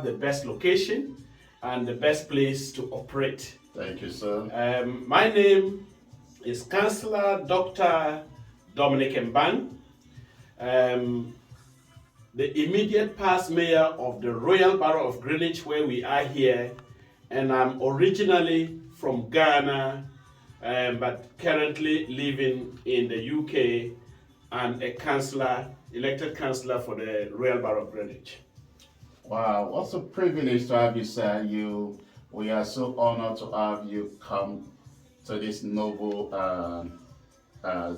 the best location and the best place to operate. Thank you, sir. My name is Councillor Dr. Dominic Mbang, the immediate past mayor of the Royal Borough of Greenwich, where we are here, and I'm originally from Ghana, but currently living in the UK, and a councillor, elected councillor for the Royal Borough of Greenwich. Wow, what a privilege to have you, sir. We are so honored to have you come to this noble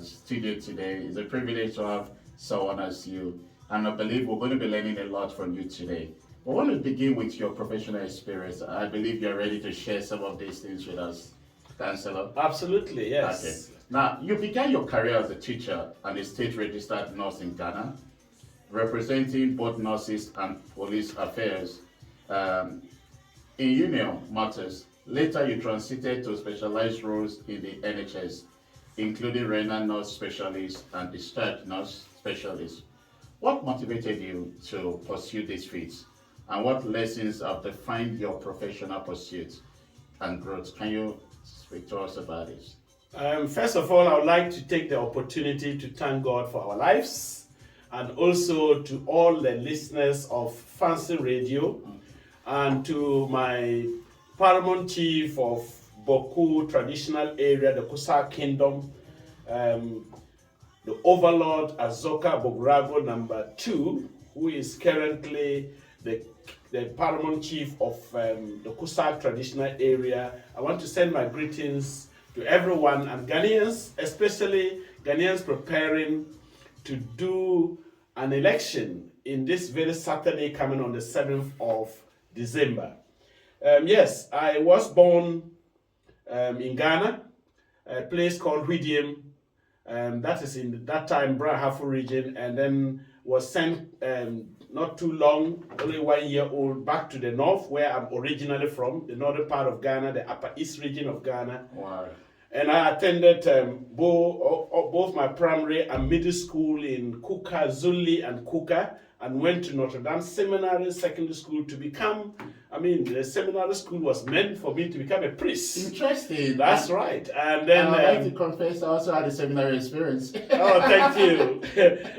studio today. It's a privilege to have someone as you, and I believe we're going to be learning a lot from you today. I want to begin with your professional experience. I believe you're ready to share some of these things with us, Councillor. Absolutely, yes. Okay. Now, you began your career as a teacher and a state-registered nurse in Ghana, representing both nurses and police affairs in union matters. Later, you transited to specialized roles in the NHS, including renal nurse specialist and discharge nurse specialist. What motivated you to pursue these fields, and what lessons have defined your professional pursuits and growth? Can you speak to us about this? First of all, I would like to take the opportunity to thank God for our lives, and also to all the listeners of Fancy Radio, and to my paramount chief of Boku traditional area, the Kusa Kingdom, the Overlord Azoka Bogrago #2, who is currently the paramount chief of the Kusa traditional area. I want to send my greetings to everyone, and Ghanaians, especially Ghanaians preparing to do an election in this very Saturday coming on the 7th of December. Yes, I was born in Ghana, a place called Hwidiam, that is in that time Brahafo region, and then was sent not too long, only 1 year old, back to the north, where I'm originally from, the northern part of Ghana, the Upper East region of Ghana. Wow. And I attended both my primary and middle school in Kuka, Zuli and Kuka, and went to Notre Dame Seminary Secondary School to become, the seminary school was meant for me to become a priest. Interesting. That's right. And then I'd like to confess I also had a seminary experience. Oh, thank you.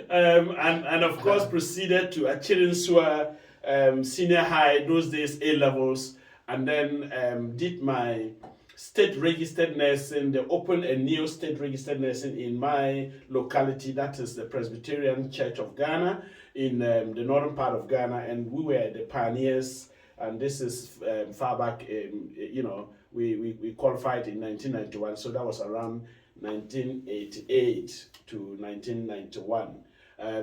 And of course proceeded to Achirinsua Senior High, those days A-levels, and then did my state registered nursing, opened a new state registered nursing in my locality, that is the Presbyterian Church of Ghana in the northern part of Ghana, and we were the pioneers, and this is far back, we qualified in 1991, so that was around 1988 to 1991.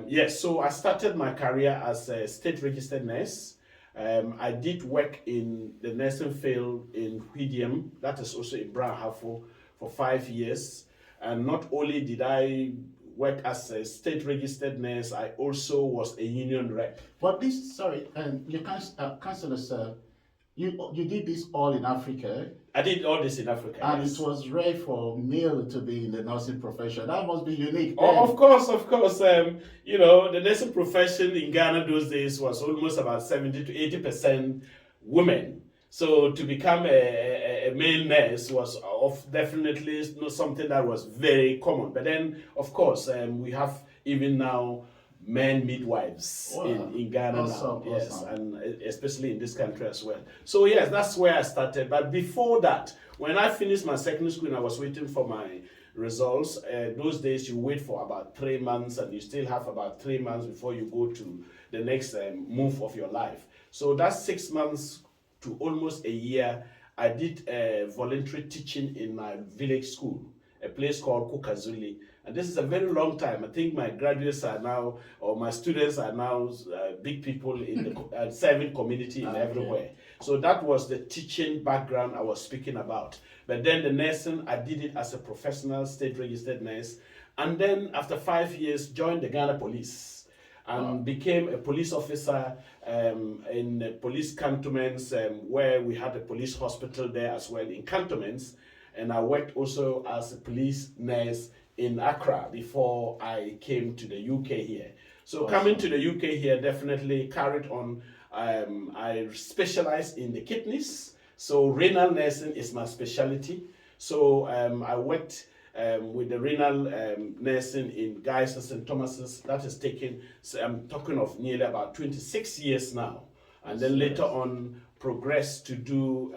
Yes, so I started my career as a state registered nurse. I did work in the nursing field in Hwidiam, that is also in Brahafo, for 5 years. And not only did I work as a state registered nurse, I also was a union rep. But this, sorry, you Councillor, sir, you did this all in Africa. I did all this in Africa. And yes. It was rare for male to be in the nursing profession. That must be unique. Oh, of course. The nursing profession in Ghana those days was almost about 70 to 80% women. So to become a male nurse was definitely not something that was very common. But then, of course, we have even now men midwives in Ghana now, yes, awesome. And especially in this country as well. So yes, that's where I started. But before that, when I finished my secondary school and I was waiting for my results, those days you wait for about 3 months, and you still have about 3 months before you go to the next move of your life. So that's 6 months to almost a year. I did voluntary teaching in my village school, a place called Kukazuli. And this is a very long time. I think my graduates are now, or my students are now big people in the serving community in everywhere. So that was the teaching background I was speaking about. But then the nursing, I did it as a professional state registered nurse. And then after 5 years, joined the Ghana Police and became a police officer in police cantonments, where we had a police hospital there as well in cantonments. And I worked also as a police nurse in Accra before I came to the UK here. So coming to the UK here definitely carried on I specialize in the kidneys, so renal nursing is my specialty. So I worked with the renal nursing in Guy's and St. Thomas's. That has taken, so I'm talking of nearly about 26 years now. And then later on progressed to do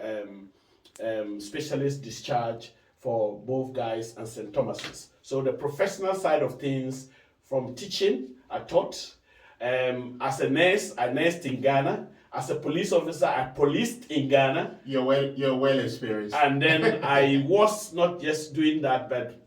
specialist discharge for both Guy's and St. Thomas's. So the professional side of things, from teaching, I taught. As a nurse, I nursed in Ghana. As a police officer, I policed in Ghana. You're well experienced. And then I was not just doing that, but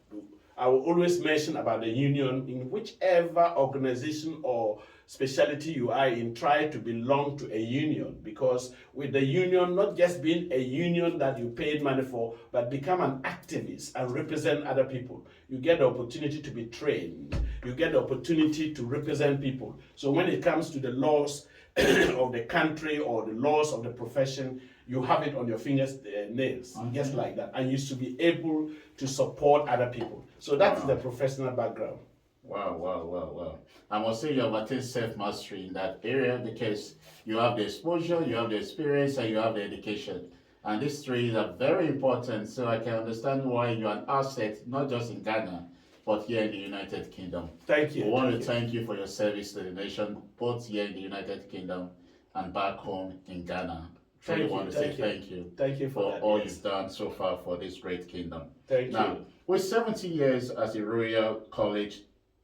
I will always mention about the union in whichever organization or specialty you are in, try to belong to a union, because with the union, not just being a union that you paid money for, but become an activist and represent other people. You get the opportunity to be trained. You get the opportunity to represent people. So when it comes to the laws of the country or the laws of the profession, you have it on your fingers, nails, just like that. And you should be able to support other people. So that's the professional background. Wow. I must say you have attained self-mastery in that area, because you have the exposure, you have the experience, and you have the education. And these three are very important, so I can understand why you're an asset, not just in Ghana, but here in the United Kingdom. Thank you. We want to thank you for your service to the nation, both here in the United Kingdom and back home in Ghana. Truly want to say thank you. Thank you for all you've done so far for this great kingdom. Thank now, you. With 70 years as a Royal College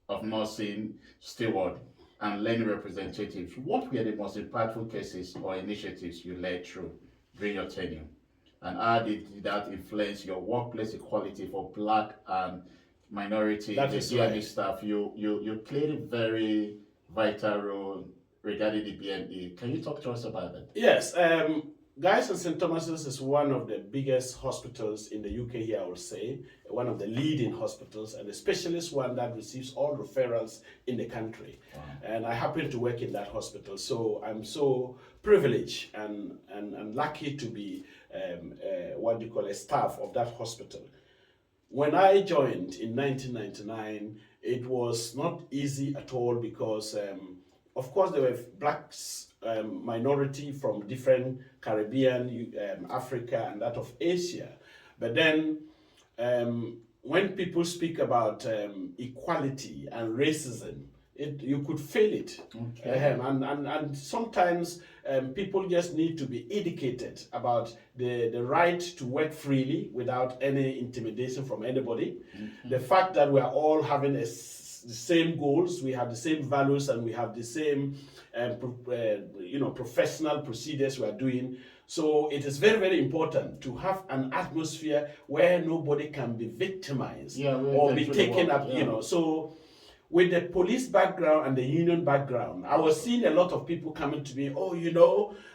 of Nursing steward and learning representative, what were the most impactful cases or initiatives you led through during your tenure? And how did that influence your workplace equality for Black and minority staff? You played a very vital role regarding the BME. Can you talk to us about that? Yes. Guy's and St. Thomas's is one of the biggest hospitals in the UK here, I would say, one of the leading hospitals, and the specialist one that receives all referrals in the country. Wow. And I happen to work in that hospital, so I'm so privileged and lucky to be a staff of that hospital. When I joined in 1999, it was not easy at all, because of course there were Blacks, minority from different Caribbean, Africa, and that of Asia. But then when people speak about equality and racism, you could feel it. Okay. And sometimes people just need to be educated about the right to work freely without any intimidation from anybody. Mm-hmm. The fact that we are all having the same goals, we have the same values, and we have the same professional procedures we are doing. So it is very, very important to have an atmosphere where nobody can be victimized or be taken up, So with the police background and the union background, I was seeing a lot of people coming to me,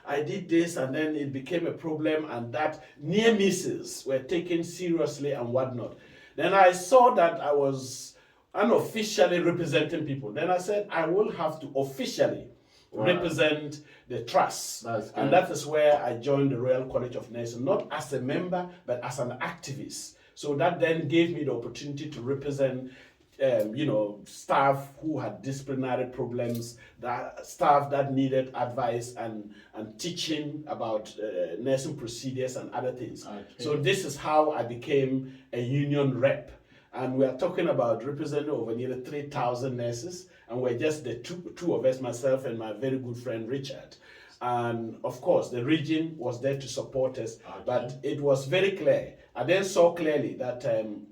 I did this and then it became a problem, and that near misses were taken seriously and whatnot. Then I saw that I was unofficially representing people. Then I said, I will have to officially represent the trust. And that is where I joined the Royal College of Nursing, not as a member, but as an activist. So that then gave me the opportunity to represent staff who had disciplinary problems, staff that needed advice and teaching about nursing procedures and other things. Okay. So this is how I became a union rep. And we are talking about representing over nearly 3,000 nurses, and we're just the two of us, myself and my very good friend Richard. And of course, the region was there to support us, but it was very clear. I then saw clearly that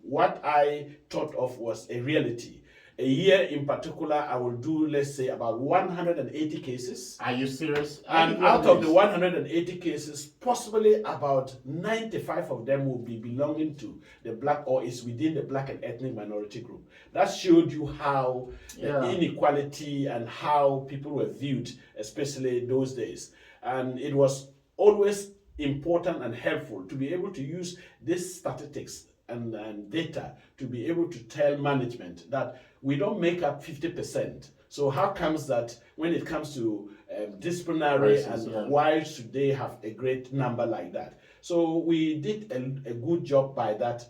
what I thought of was a reality. A year in particular, I will do, let's say, about 180 cases. Are you serious? And out of the 180 cases, possibly about 95 of them will be belonging to the Black, or is within the Black and ethnic minority group. That showed you how the inequality and how people were viewed, especially those days. And it was always important and helpful to be able to use these statistics and data to be able to tell management that we don't make up 50%. So how comes that when it comes to disciplinary why should they have a great number like that? So we did a good job by that,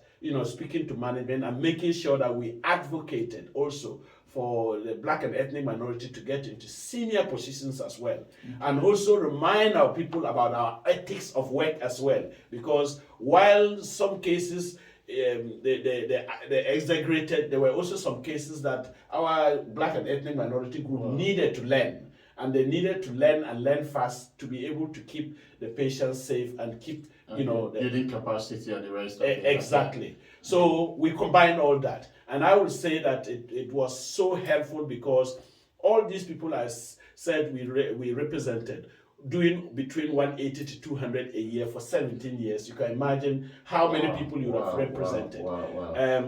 speaking to management and making sure that we advocated also for the black and ethnic minority to get into senior positions as well. And also remind our people about our ethics of work as well. Because while some cases they exaggerated, there were also some cases that our black and ethnic minority group needed to learn. And they needed to learn and learn fast to be able to keep the patients safe and keep, building capacity and the rest of it. Exactly. So we combined all that. And I would say that it was so helpful because all these people, as said, we represented, doing between 180 to 200 a year for 17 years. You can imagine how many people you have represented.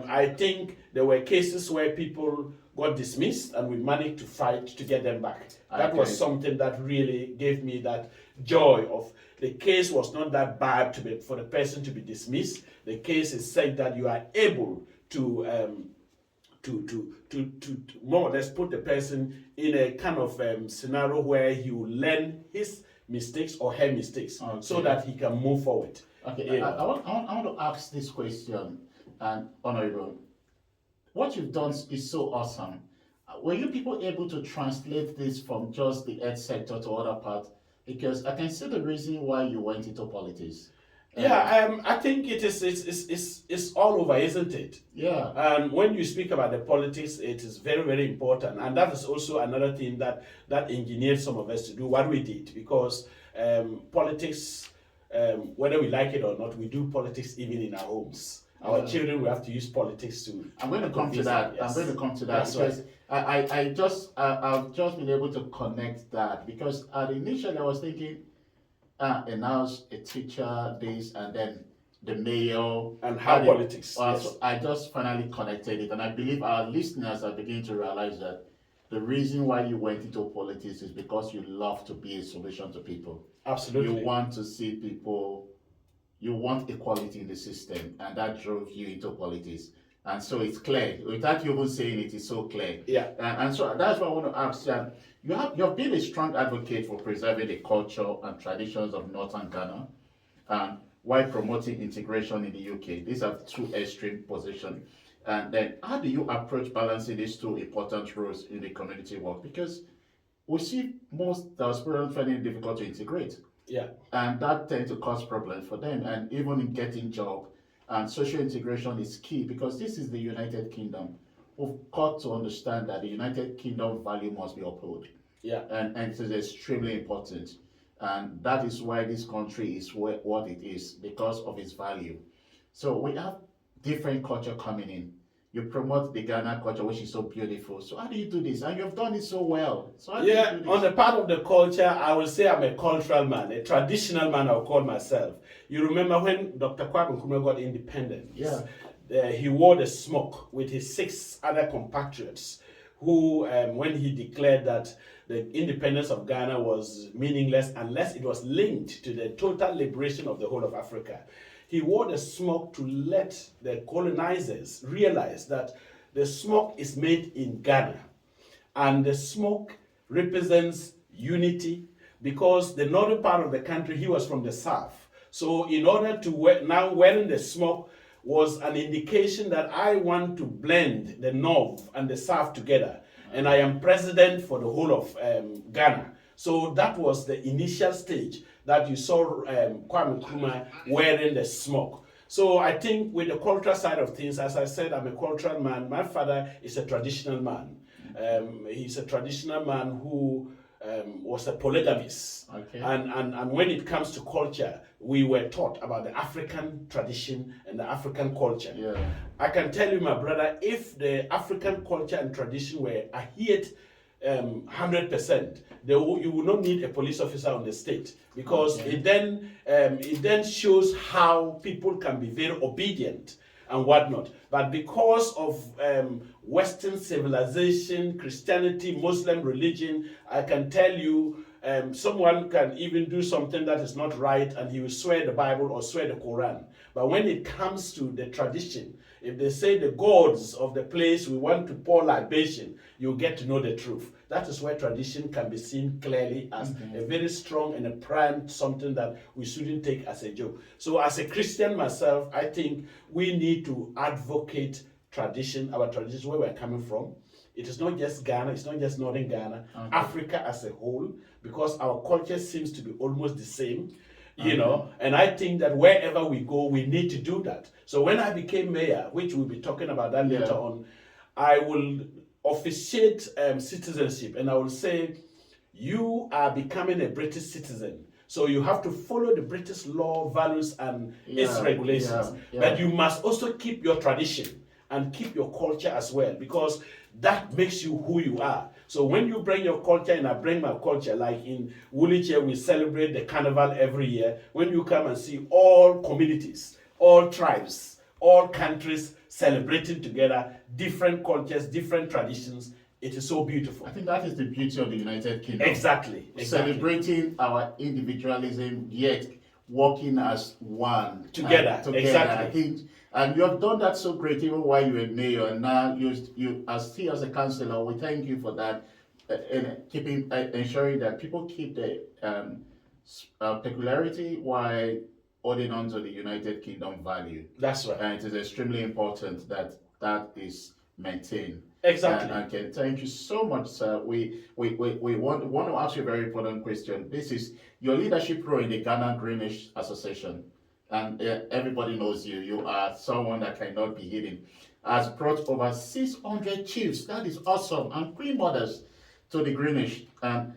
I think there were cases where people got dismissed and we managed to fight to get them back. That was something that really gave me that joy of the case was not that bad for the person to be dismissed. The case is said that you are able to more or less put the person in a kind of scenario where he will learn his mistakes or her mistakes so that he can move forward. Okay, I want to ask this question, and Honorable, what you've done is so awesome. Were you people able to translate this from just the ed sector to other parts? Because I can see the reason why you went into politics. I think it's all over, isn't it? Yeah. And when you speak about the politics, it is very, very important. And that is also another thing that engineered some of us to do what we did. Because politics, whether we like it or not, we do politics even in our homes. Our children will have to use politics to. I'm going to come to that. Yes. I'm going to come to that. That's because I've just been able to connect that because initially I was thinking, announce a teacher, this, and then the mayor. And how politics. Yes. So I just finally connected it. And I believe our listeners are beginning to realize that the reason why you went into politics is because you love to be a solution to people. Absolutely. You want to see people, you want equality in the system, and that drove you into politics. And so it's clear. Without you even saying it, it's so clear. Yeah. And so that's what I want to ask you. You have been a strong advocate for preserving the culture and traditions of Northern Ghana, and while promoting integration in the UK. These are two extreme positions. And then how do you approach balancing these two important roles in the community work? Because we see most diasporans finding it difficult to integrate. Yeah. And that tends to cause problems for them, and even in getting job. And social integration is key because this is the United Kingdom. We've got to understand that the United Kingdom value must be upheld. Yeah. And it is extremely important. And that is why this country is what it is, because of its value. So we have different culture coming in. You promote the Ghana culture, which is so beautiful. So how do you do this? And you've done it so well. So how do you do this? On the part of the culture, I will say I'm a cultural man, a traditional man, I'll call myself. You remember when Dr. Kwame Nkrumah got independence? Yeah. He wore the smock with his 6 other compatriots who, when he declared that the independence of Ghana was meaningless unless it was linked to the total liberation of the whole of Africa. He wore the smock to let the colonizers realize that the smock is made in Ghana. And the smock represents unity because the northern part of the country, he was from the south. So in order to now wearing the smock was an indication that I want to blend the north and the south together. And I am president for the whole of Ghana. So that was the initial stage that you saw Kwame Nkrumah wearing the smock. So I think with the cultural side of things, as I said, I'm a cultural man. My father is a traditional man. He's a traditional man who was a polygamist. Okay. And when it comes to culture, we were taught about the African tradition and the African culture. Yeah. I can tell you, my brother, if the African culture and tradition were adhered 100%, you will not need a police officer on the state because it then shows how people can be very obedient and whatnot. But because of Western civilization, Christianity, Muslim religion, I can tell you someone can even do something that is not right and he will swear the Bible or swear the Quran. But when it comes to the tradition, if they say the gods of the place we want to pour libation, you get to know the truth. That is where tradition can be seen clearly as a very strong and a prime something that we shouldn't take as a joke. So as a Christian myself, I think we need to advocate tradition, our tradition, where we're coming from. It is not just Ghana, it's not just Northern Ghana, Africa as a whole, because our culture seems to be almost the same, you know, and I think that wherever we go, we need to do that. So when I became mayor, which we'll be talking about that later on, I will officiate citizenship, and I will say, you are becoming a British citizen. So you have to follow the British law, values, and its regulations. But you must also keep your tradition and keep your culture as well, because that makes you who you are. So when you bring your culture and I bring my culture, like in Woolwich here, we celebrate the carnival every year. When you come and see all communities, all tribes, all countries celebrating together, different cultures, different traditions, it is so beautiful. I think that is the beauty of the United Kingdom. Exactly. Celebrating our individualism, yet working as one. Together. Exactly. I think, and you have done that so great even while you were mayor, and now you as still as a councillor. We thank you for that, and keeping ensuring that people keep the peculiarity while holding on to the United Kingdom value. That's right. And it is extremely important that that is maintained. Exactly. Okay, thank you so much, sir. We want to ask you a very important question. This is your leadership role in the Ghana Greenish Association. And everybody knows you. You are someone that cannot be hidden. Has brought over 600 chiefs, that is awesome, and queen mothers to the Greenish. And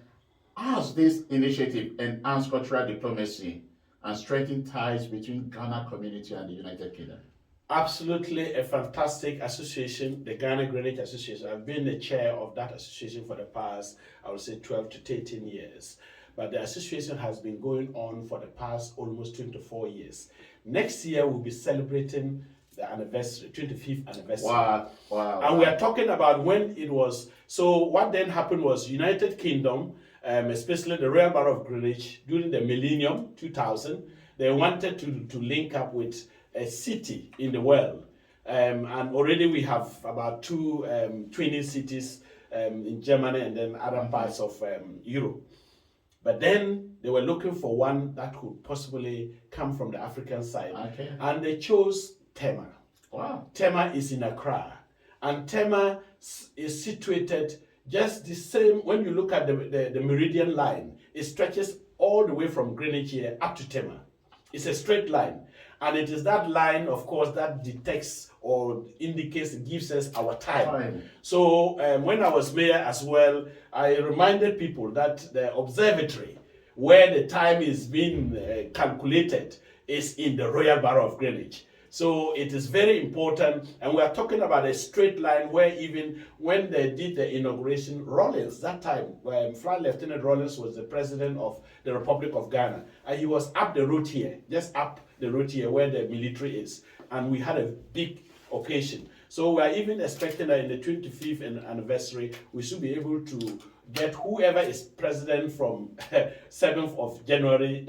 has this initiative enhanced cultural diplomacy and strengthened ties between Ghana community and the United Kingdom? Absolutely a fantastic association, the Ghana Greenwich Association. I've been the chair of that association for the past, I would say, 12 to 13 years. But the association has been going on for the past almost 24 years. Next year, we'll be celebrating the anniversary, 25th anniversary. Wow. And we are talking about when it was. So what then happened was United Kingdom, especially the Royal Borough of Greenwich, during the millennium, 2000, they wanted to link up with a city in the world. And already we have about two twinning cities in Germany and then other parts of Europe. But then they were looking for one that could possibly come from the African side. Okay. And they chose Tema. Wow. Tema is in Accra. And Tema is situated just the same. When you look at the meridian line, it stretches all the way from Greenwich here up to Tema. It's a straight line. And it is that line, of course, that detects or indicates, gives us our time. So when I was mayor as well, I reminded people that the observatory, where the time is being calculated, is in the Royal Borough of Greenwich. So it is very important, and we are talking about a straight line where even when they did the inauguration, Rawlings, that time, Flight Lieutenant Rawlings was the president of the Republic of Ghana, and he was up the road here, just up the road here where the military is, and we had a big occasion. So we are even expecting that in the 25th anniversary, we should be able to get whoever is president from 7th of January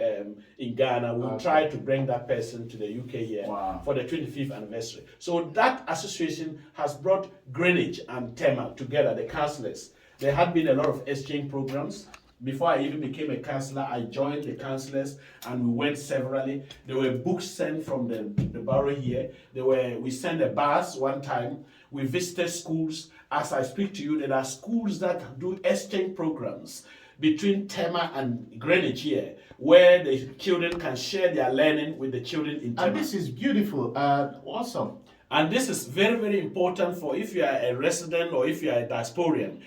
in Ghana. We'll try to bring that person to the UK here for the 25th anniversary. So that association has brought Greenwich and Tema together, the councillors. There had been a lot of exchange programs. Before I even became a councillor, I joined the councillors and we went severally. There were books sent from the borough here. We sent a bus one time. We visited schools. As I speak to you, there are schools that do exchange programs between Tema and Greenwich here, where the children can share their learning with the children in Tema. And this is beautiful and awesome. And this is very, very important for if you are a resident or if you are a diasporian.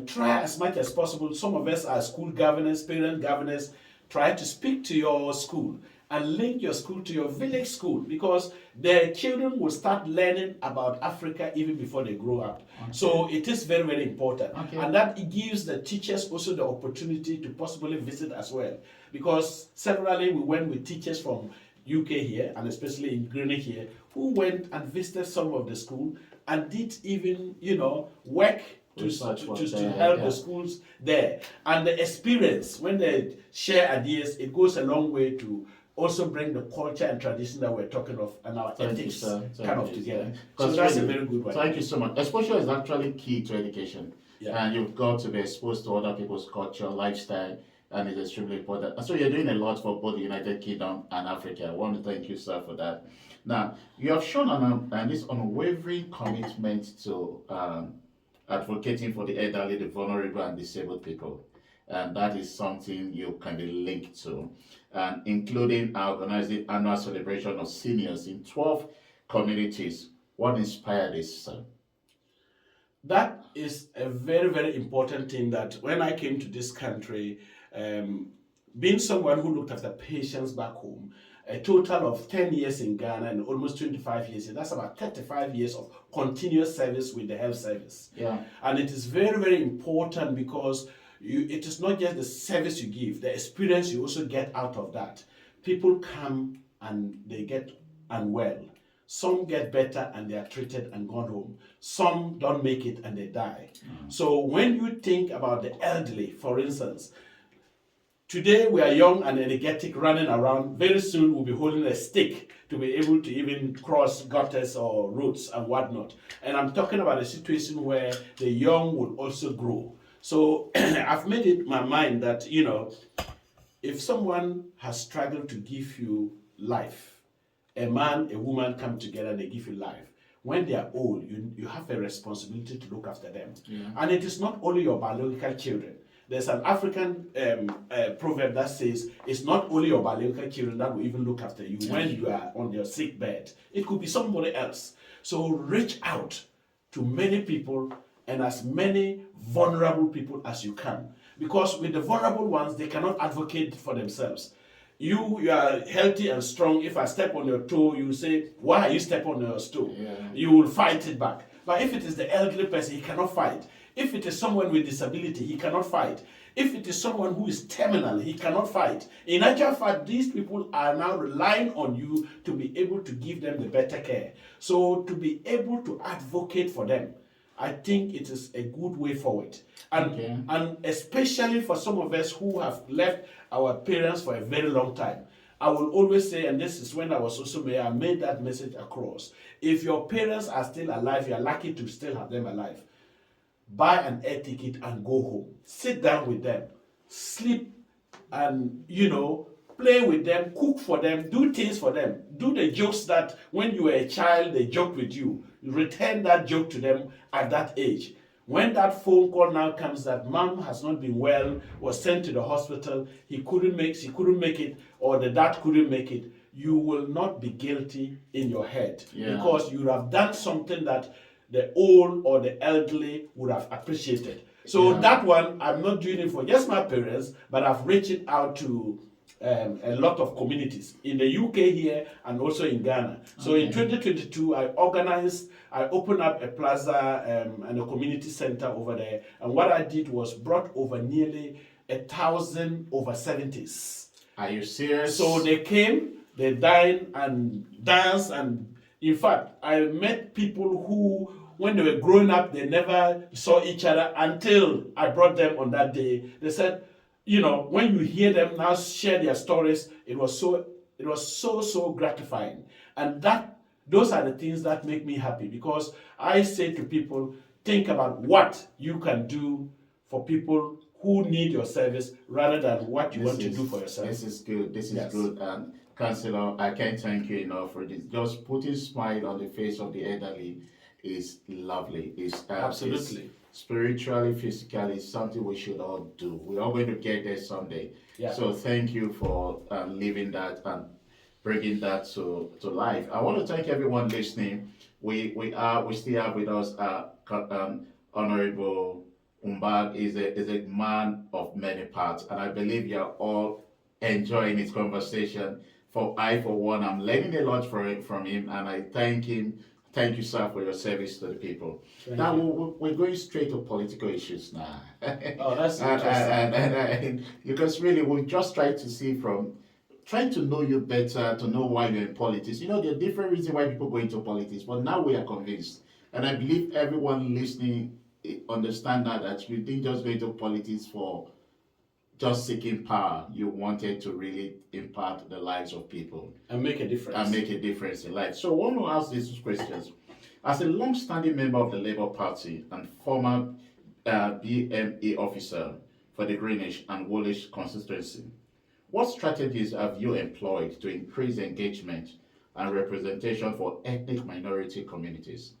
Try as much as possible. Some of us are school governors, parent governors. Try to speak to your school and link your school to your village school, because the children will start learning about Africa even before they grow up. Okay. So it is very, very important. Okay. And that it gives the teachers also the opportunity to possibly visit as well. Because severally we went with teachers from UK here, and especially in Greenwich here, who went and visited some of the school and did even, work research work to there, help yeah. the schools there. And the experience, when they share ideas, it goes a long way to also bring the culture and tradition that we're talking of and our Thank you, ethics sir. kind of Thank you, together. sir. So 'Cause that's really, a very good one. Thank you so much. Exposure is actually key to education. Yeah. And you've got to be exposed to other people's culture, lifestyle, and it's extremely important. And so you're doing a lot for both the United Kingdom and Africa. I want to thank you, sir, for that. Now, you have shown this unwavering commitment to advocating for the elderly, the vulnerable, and disabled people. And that is something you can be linked to, and including organizing annual celebration of seniors in 12 communities. What inspired this, sir? That is a very, very important thing that when I came to this country, being someone who looked after patients back home, a total of 10 years in Ghana and almost 25 years here, that's about 35 years of continuous service with the health service. Yeah. And it is very, very important because it is not just the service you give, the experience you also get out of that. People come and they get unwell. Some get better and they are treated and gone home. Some don't make it and they die. So when you think about the elderly, for instance, today we are young and energetic running around. Very soon we'll be holding a stick to be able to even cross gutters or roads and whatnot. And I'm talking about a situation where the young will also grow. So I've made it my mind that, if someone has struggled to give you life, a man, a woman come together and they give you life. When they are old, you have a responsibility to look after them. Yeah. And it is not only your biological children. There's an African proverb that says, it's not only your biological children that will even look after you when you are on your sick bed. It could be somebody else. So reach out to many people and as many vulnerable people as you can. Because with the vulnerable ones, they cannot advocate for themselves. You are healthy and strong. If I step on your toe, you say, why are you stepping on your toe? Yeah. You will fight it back. But if it is the elderly person, he cannot fight. If it is someone with disability, he cannot fight. If it is someone who is terminal, he cannot fight. In actual fact, these people are now relying on you to be able to give them the better care. So to be able to advocate for them, I think it is a good way forward. And especially for some of us who have left our parents for a very long time. I will always say, and this is when I was also mayor, I made that message across. If your parents are still alive, you are lucky to still have them alive. Buy an air ticket and go home. Sit down with them. Sleep and, play with them, cook for them, do things for them. Do the jokes that when you were a child, they joked with you. Return that joke to them at that age. When that phone call now comes that mom has not been well, was sent to the hospital, she couldn't make it, or the dad couldn't make it, you will not be guilty in your head. Yeah. Because you have done something that the old or the elderly would have appreciated. So that one, I'm not doing it for just my parents, but I've reached it out to a lot of communities in the UK here and also in Ghana. So in 2022, I opened up a plaza and a community center over there. And what I did was brought over nearly 1,000 over 70s. Are you serious? So they came, they dined and danced, and in fact, I met people who, when they were growing up, they never saw each other until I brought them on that day. They said, when you hear them now share their stories, it was so gratifying. And those are the things that make me happy, because I say to people, think about what you can do for people who need your service rather than what you want to do for yourself. This is good. This is good. And Councillor, I can't thank you enough for this. Just putting smile on the face of the elderly is lovely. It's absolutely. Spiritually, physically, something we should all do. We're all going to get there someday. Yeah. So thank you for living that and bringing that to life. I want to thank everyone listening. We still have with us Honorable Mbang is a man of many parts, and I believe you're all enjoying his conversation. For one, I'm learning a lot from him, and I thank him. Thank you, sir, for your service to the people. Now we're going straight to political issues now. Oh, that's interesting. And because really we just trying to know you better, to know why you're in politics. There are different reasons why people go into politics, but now we are convinced, and I believe everyone listening understand that you didn't just go into politics for just seeking power. You wanted to really impact the lives of people and make a difference. In life. So I want to ask these questions. As a long-standing member of the Labour Party and former BMA officer for the Greenwich and Woolwich constituency, what strategies have you employed to increase engagement and representation for ethnic minority communities?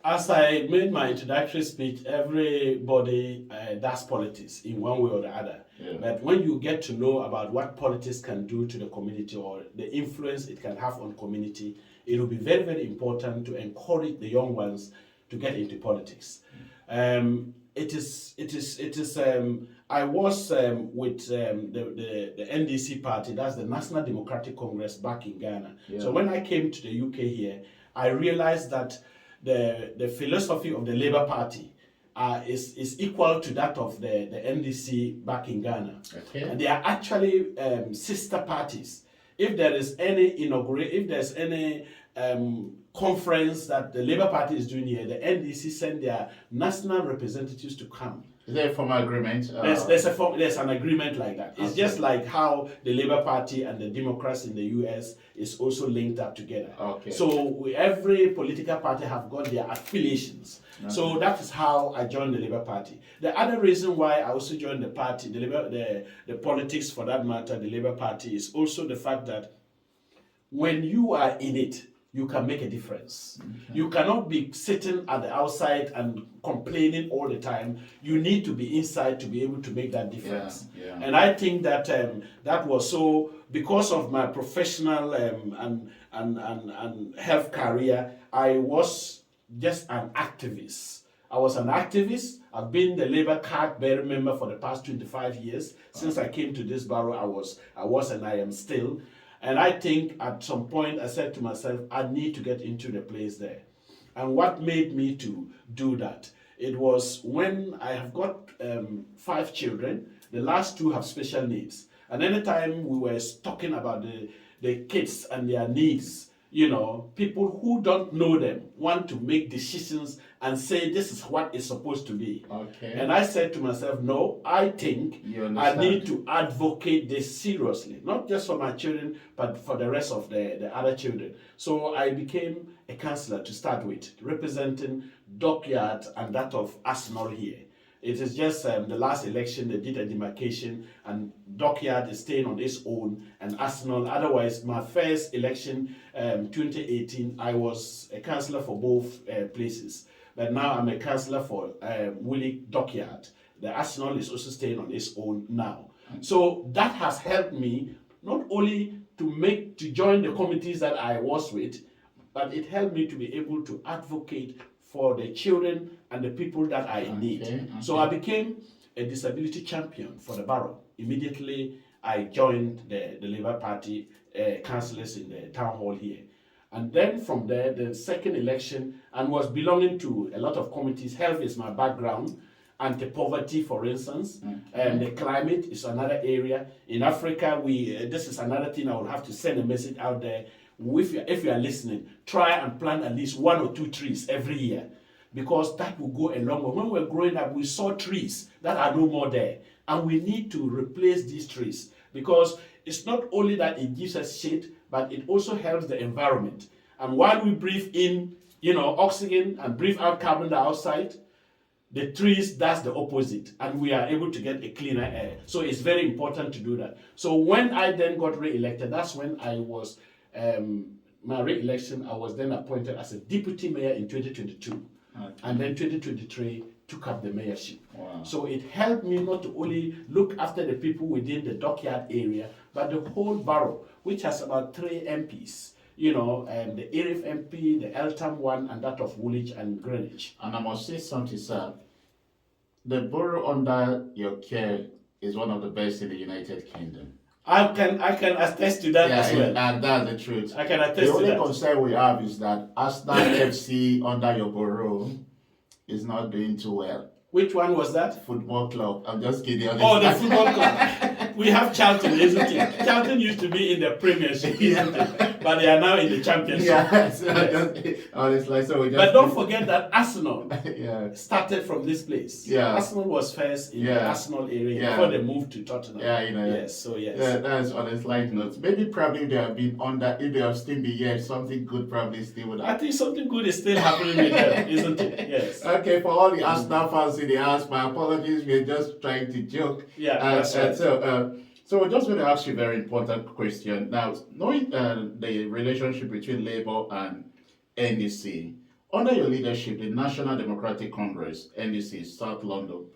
As I made my introductory speech, everybody does politics in one way or the other. Yeah. But when you get to know about what politics can do to the community or the influence it can have on community, it will be very, very important to encourage the young ones to get into politics. I was with the NDC party, that's the National Democratic Congress back in Ghana. Yeah. So when I came to the UK here, I realized that the philosophy of the Labour Party is equal to that of the NDC back in Ghana. Okay. And they are actually sister parties. If there is any conference that the Labour Party is doing here, the NDC send their national representatives to come. Is there a formal agreement? There's an agreement like that. It's Okay. just like how the Labour Party and the Democrats in the US is also linked up together. Okay. So every political party have got their affiliations. Okay. So that is how I joined the Labour Party. The other reason why I also joined the party, the politics for that matter, the Labour Party, is also the fact that when you are in it, you can make a difference. Okay. You cannot be sitting at the outside and complaining all the time. You need to be inside to be able to make that difference. Yeah. And I think that that was so, because of my professional and health career, I was just an activist. I was an activist. I've been the Labour card-bearing member for the past 25 years. Since I came to this borough, I was and I am still. And I think at some point I said to myself, I need to get into the place there. And what made me to do that? It was when I have got 5 children, the last 2 have special needs. And anytime we were talking about the kids and their needs, you know, people who don't know them want to make decisions and say this is what it's supposed to be. Okay. And I said to myself, no, I think I need to advocate this seriously, not just for my children, but for the rest of the other children. So I became a councillor to start with, representing Dockyard and that of Arsenal here. It is just the last election they did a demarcation and Dockyard is staying on its own and Arsenal. Otherwise, my first election, 2018, I was a councillor for both places. But now I'm a councillor for Woolwich Dockyard. The Arsenal is also staying on its own now. So that has helped me not only to join the committees that I was with, but it helped me to be able to advocate for the children and the people that are in need. Okay. So I became a disability champion for the borough. Immediately I joined the Labour Party councillors in the town hall here. And then from there, the second election, and was belonging to a lot of committees. Health is my background. Anti-poverty, for instance. The climate is another area. In Africa, this is another thing I would have to send a message out there. If you are listening, try and plant at least 1 or 2 trees every year, because that will go a long way. When we were growing up, we saw trees that are no more there, and we need to replace these trees, because it's not only that it gives us shade, but it also helps the environment. And while we breathe in, oxygen and breathe out carbon dioxide, the trees does the opposite, and we are able to get a cleaner air. So it's very important to do that. So when I then got re-elected, that's when I was my re-election. I was then appointed as a deputy mayor in 2022, and then 2023 took up the mayorship. Wow. So it helped me not to only look after the people within the Dockyard area, but the whole borough, which has about 3 MPs. The Erif MP, the Eltham one, and that of Woolwich and Greenwich. And I must say something, sir. The borough under your care is one of the best in the United Kingdom. I can attest to that as well. And that's the truth. I can attest the to only that. concern we have is that Arsenal FC under your borough is not doing too well. Which one was that? Football club. I'm just kidding. Oh, the football club. We have Charlton, isn't it? Charlton used to be in the Premiership, isn't it? but they are now in the championship. Yeah, honestly, so we just. But don't forget that Arsenal Yeah. started from this place. Yeah. Arsenal was first in the Arsenal area Yeah. before they moved to Tottenham. Yeah, Yes, so yes. Yeah, that's on a slight note. Maybe probably they have been under, if they have still been here, something good probably still would I have. think something good is still happening with them, isn't it? Yes. Okay, for all the Arsenal fans in the house, my apologies, we're just trying to joke. Yeah, that's right. So we're just going to ask you a very important question. Now, knowing the relationship between Labour and NDC, under your leadership, the National Democratic Congress, NDC, South London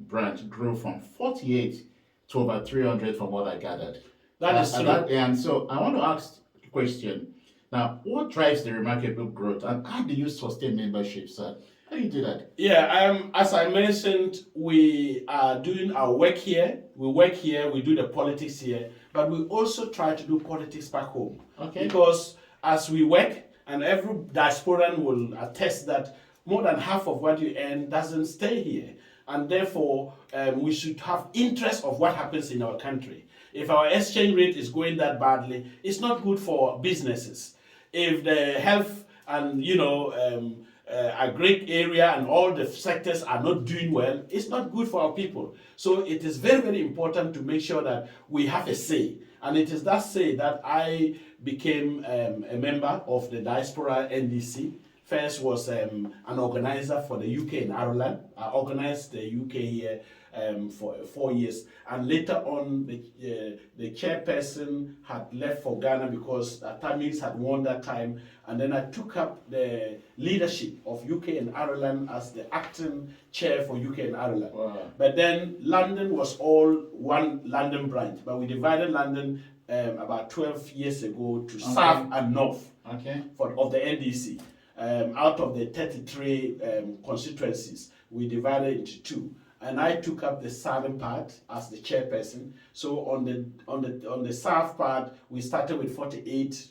branch grew from 48 to over 300 from what I gathered. That is true. And so I want to ask a question. Now, what drives the remarkable growth and how do you sustain membership, sir? How do you do that? Yeah, as I mentioned, we are doing our work here. We work here, we do the politics here, but we also try to do politics back home. Okay. Because as we work, and every diasporan will attest that more than half of what you earn doesn't stay here. And therefore, we should have interest of what happens in our country. If our exchange rate is going that badly, it's not good for businesses. If the health and agric area and all the sectors are not doing well, it's not good for our people. So it is very, very important to make sure that we have a say. And it is that say that I became a member of the Diaspora NDC. First was an organizer for the UK and Ireland. I organized the UK here for 4 years, and later on the chairperson had left for Ghana because Tamils had won that time, and then I took up the leadership of UK and Ireland as the acting chair for UK and Ireland. Wow. But then London was all one London branch, but we divided London about 12 years ago to South and North of the NDC. Out of the 33 constituencies, we divided into two. And I took up the southern part as the chairperson. So on the south part, we started with 48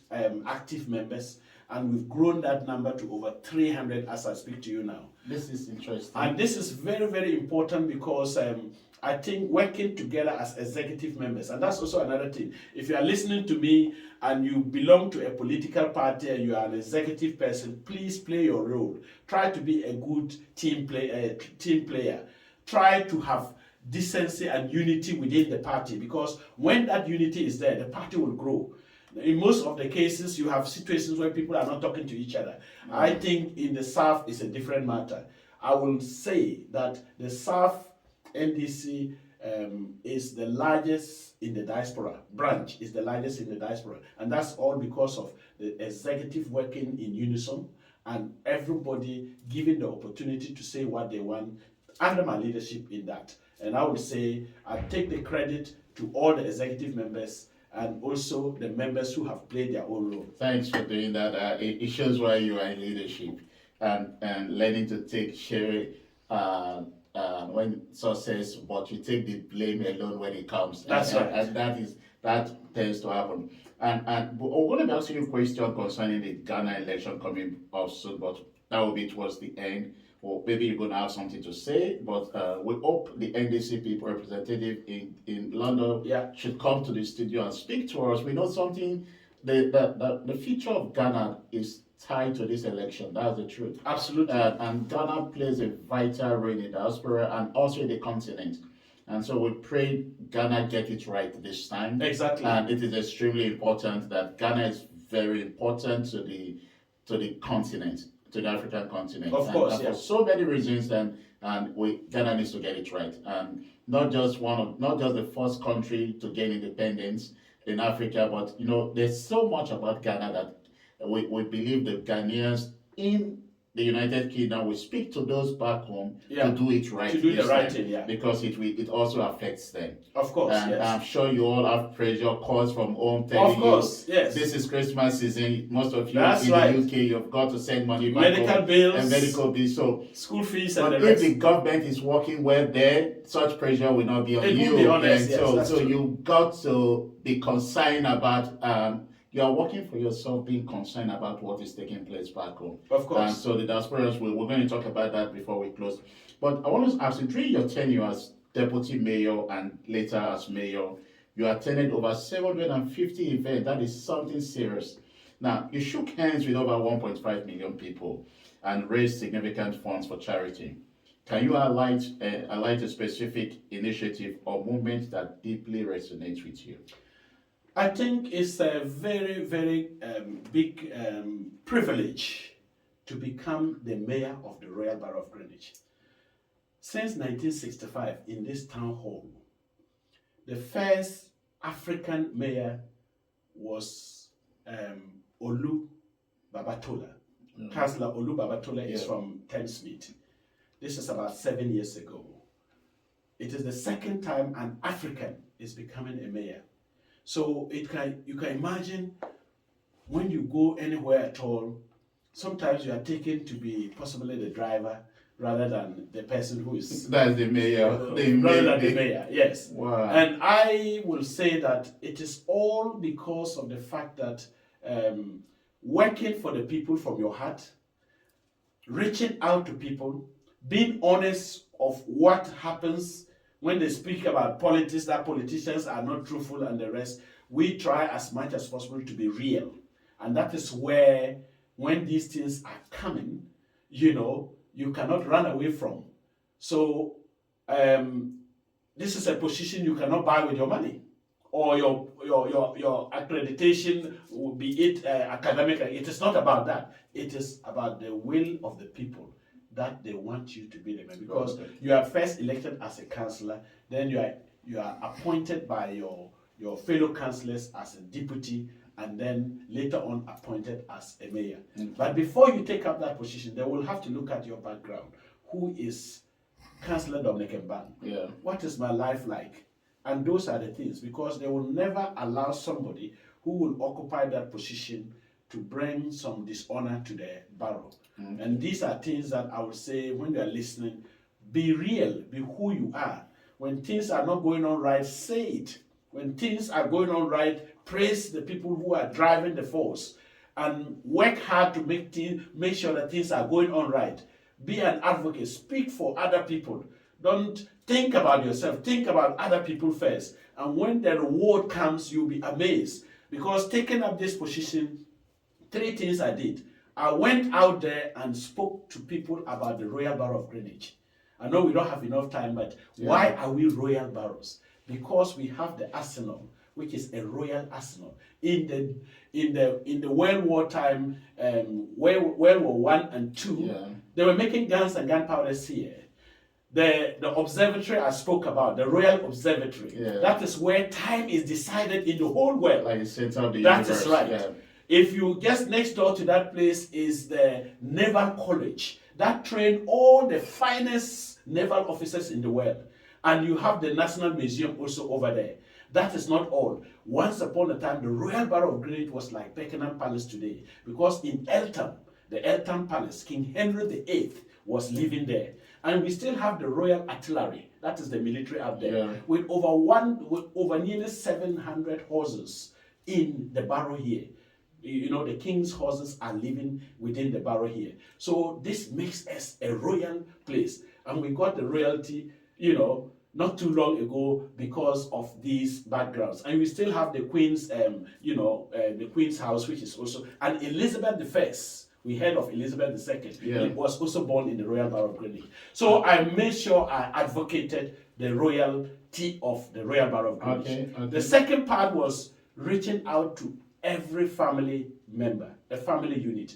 active members, and we've grown that number to over 300 as I speak to you now. This is interesting. And this is very, very important because I think working together as executive members, and that's also another thing. If you are listening to me and you belong to a political party and you are an executive person, please play your role. Try to be a good team player. Try to have decency and unity within the party, because when that unity is there, the party will grow. In most of the cases, you have situations where people are not talking to each other. I think in the South, it's a different matter. I will say that the South NDC is the largest in the diaspora. Branch is the largest in the diaspora. And that's all because of the executive working in unison and everybody given the opportunity to say what they want under my leadership in that. And I would say I take the credit to all the executive members and also the members who have played their own role. Thanks for doing that. It shows why you are in leadership and learning to take share when success, but you take the blame alone when it comes. That's right. And that tends to happen. And we're going to be asking you a question concerning the Ghana election coming up soon, but that will be towards the end. Or maybe you're going to have something to say, but we hope the NDC people representative in London should come to the studio and speak to us. We know something, the future of Ghana is tied to this election. That's the truth. Absolutely. And Ghana plays a vital role in the diaspora and also in the continent. And so we pray Ghana get it right this time. Exactly. And it is extremely important that Ghana is very important to the continent, to the African continent. Of course, and for so many reasons, Ghana needs to get it right. And not just the first country to gain independence in Africa, but there's so much about Ghana that we believe the Ghanaians in the United Kingdom will speak to those back home to do it right. To do the right thing, because it also affects them. Of course, and yes. I'm sure you all have pressure calls from home telling yes. This is Christmas season. Most of you That's in right. the UK, you've got to send money back medical home. bills, And medical bills. So school fees and but the if rest. the government is working well there, such pressure will not be on It you. will be honest, And yes, so you've got to be concerned about you are working for yourself, being concerned about what is taking place back home. Of course. And so the diasporas, we're going to talk about that before we close. But I want to ask you, during your tenure as deputy mayor and later as mayor, You attended over 750 events. That is something serious. Now, you shook hands with over 1.5 million people and raised significant funds for charity. Can you highlight a specific initiative or movement that deeply resonates with you? I think it's a very, very big privilege to become the mayor of the Royal Borough of Greenwich. Since 1965, in this town hall, the first African mayor was Olu Babatola. Councillor Olu Babatola is from Thamesmead. This is about 7 years ago. It is the second time an African is becoming a mayor. So you can imagine when you go anywhere at all, sometimes you are taken to be possibly the driver rather than the person who is... That's the mayor. The mayor, yes. Wow. And I will say that it is all because of the fact that working for the people from your heart, reaching out to people, being honest of what happens when they speak about politics, that politicians are not truthful and the rest. We try as much as possible to be real. And that is where, when these things are coming, you cannot run away from. So this is a position you cannot buy with your money or your accreditation, be it academic. It is not about that. It is about the will of the people that they want you to be the mayor, because you are first elected as a councillor, then you are appointed by your fellow councillors as a deputy, and then later on appointed as a mayor. But before you take up that position, they will have to look at your background. Who is Councillor Dominic Mbang? Yeah. What is my life like? And those are the things, because they will never allow somebody who will occupy that position to bring some dishonor to the borough. And these are things that I would say, when you are listening, be real, be who you are. When things are not going on right, say it. When things are going on right, praise the people who are driving the force and work hard to make sure that things are going on right. Be an advocate, speak for other people. Don't think about yourself, think about other people first. And when the reward comes, you'll be amazed. Because taking up this position, 3 things I did. I went out there and spoke to people about the Royal Borough of Greenwich. I know we don't have enough time, but why are we royal boroughs? Because we have the arsenal, which is a royal arsenal. In the World War time, World War I and II, they were making guns and gunpowders here. The observatory I spoke about, the Royal Observatory, that is where time is decided in the whole world. Like the center of the universe. universe. That is right. Yeah. If you just next door to that place is the Naval College that train all the finest naval officers in the world. And you have the National Museum also over there. That is not all. Once upon a time, the Royal Borough of Greenwich was like Buckingham Palace today, because in Eltham, the Eltham Palace, King Henry VIII was living there. And we still have the Royal Artillery, that is the military up there, with over nearly 700 horses in the borough here. The king's horses are living within the borough here. So this makes us a royal place. And we got the royalty, not too long ago because of these backgrounds. And we still have the Queen's, the Queen's house, which is also, and Elizabeth I. We heard of Elizabeth II. It was also born in the Royal Borough of Greenwich. So I made sure I advocated the royalty of the Royal Borough of Greenwich. Okay. The second part was reaching out to every family member, a family unit.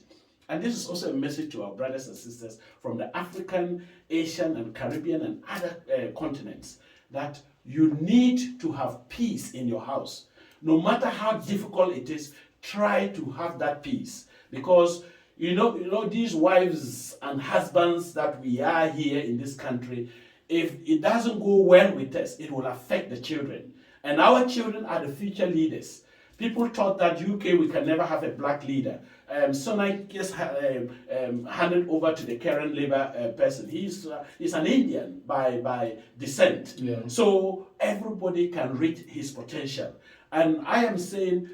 And this is also a message to our brothers and sisters from the African, Asian, and Caribbean and other continents, that you need to have peace in your house. No matter how difficult it is, try to have that peace. Because these wives and husbands that we are here in this country, if it doesn't go well with us, it will affect the children. And our children are the future leaders. People thought that UK, we can never have a black leader. Sonak just handed over to the current Labour person. He's an Indian by descent. So everybody can reach his potential. And I am saying,